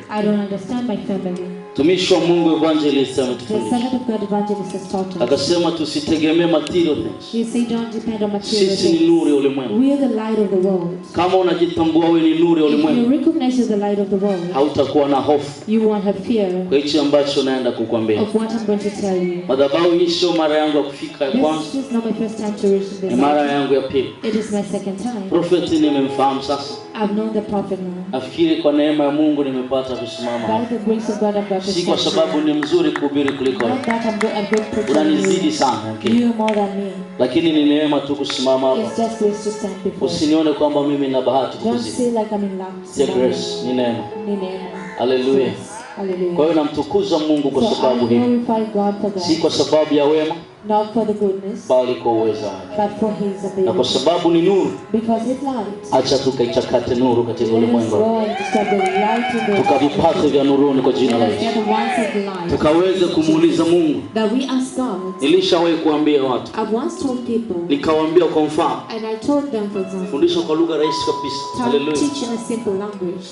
I don't understand my family. Tumishi wa Mungu evangelist The ametufundisha. servant of God evangelist has taught us. Akasema tusitegemee material things. He said don't depend on material Sisi ni things. nuru ya ulimwengu. We are the light of the world. Kama unajitambua wewe ni nuru ya If you ulimwengu, recognize you're the light of the world, hautakuwa na hofu you won't have fear kwa hicho ambacho naenda kukuambia. of what I'm going to tell you. Madhabahu hii sio mara yangu ya kufika ya kwanza, This is not my first time to reach this. ni mara yangu ya pili. It is my second time. Prophet nimemfahamu sasa. I've known the prophet now. Nafikiri kwa neema ya Mungu nimepata kusimama By hapa. the grace of God I've got to Si kwa stand sababu here. ni mzuri kuhubiri kuliko Not wewe. that I'm good preaching Unanizidi you. sana, okay? You more than me. Lakini ni neema tu kusimama hapa. It's just grace to stand before. Usinione kwamba mimi nina bahati Don't kuzidi. say like I'm in luck. Si grace, ni neema. Ni neema. Hallelujah. Yes. Hallelujah. Kwa hiyo namtukuza Mungu kwa So I sababu hii. glorify God for Si that. kwa sababu ya wema, Not for the goodness, bali kwa uwezo wake. but for His Na kwa ability. sababu ni nuru, Because His light. acha tukaichakate nuru katika Let us ulimwengu. go and discover the light in the Tukavipate vya nuruni kwa jina la Let us get Yesu. the ones of light. Tukaweze kumuuliza Mungu. That we ask God. Nilishawahi kuambia watu, I've once told people, nikawaambia kwa mfano, and I told them, for example, fundisho kwa lugha rahisi kabisa. Haleluya. teach in a simple language.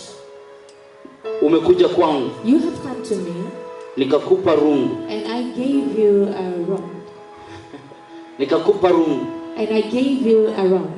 Umekuja kwangu, You have come to me, nikakupa rungu. and I gave you a rod. Nikakupa rungu. And I gave you a rod.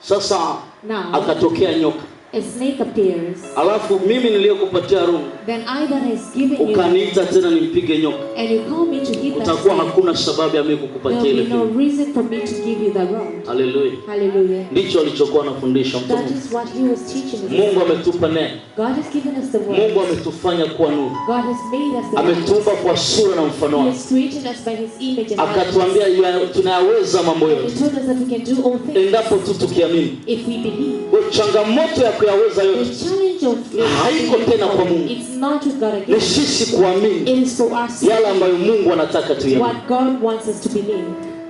Sasa Now, akatokea nyoka. a snake appears. Alafu mimi niliyokupatia rungu, Then I that has given you, ukaniita tena nimpige nyoka. and you call me to hit that Utakuwa snake, hakuna sababu ya mimi there kukupatia will ile be no rungu. reason for me to give you the rod. Haleluya. Hallelujah. Ndicho alichokuwa anafundisha That mtume. is what he was teaching us. Mungu ametupa neno. God has given us the word. Mungu ametufanya kuwa nuru. God has made us the Ametuumba light. kwa sura na mfano He wake. has created us by His image and likeness. Akatuambia tunayaweza mambo He yote told us that we can do all things endapo tu tukiamini. if we believe. Kwa changamoto ya kuyaweza The yote challenge of haiko tena kwa Mungu. it's not with God ni again. sisi kuamini It is for us yale ambayo Mungu anataka tuyamini. what God wants us to believe.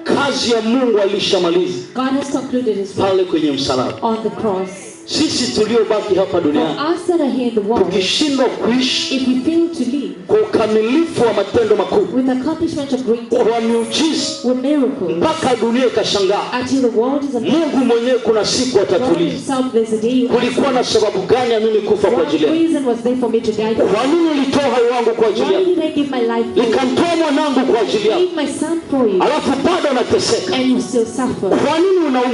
Kazi ya Mungu alishamaliza God has concluded His work pale kwenye msalaba. on the cross. Sisi tuliobaki hapa For duniani us that are here in the world, tukishindwa kuishi if we fail to live kwa ukamilifu wa matendo makuu, with accomplishment of great things, kwa miujiza, with miracles, mpaka dunia ikashangaa, until the world is amazed. Mungu mwenyewe kuna siku God atatuliza. Himself, there's a day. Kulikuwa na sababu gani ya mimi kufa kwa What ajili yako? reason was there for me to die? Kwa nini nilitoa hai wangu kwa ajili Why yako? did I give my life for you? Nikamtoa mwanangu kwa ajili I yako, gave my son for you, alafu bado unateseka. and you still suffer. Kwa nini una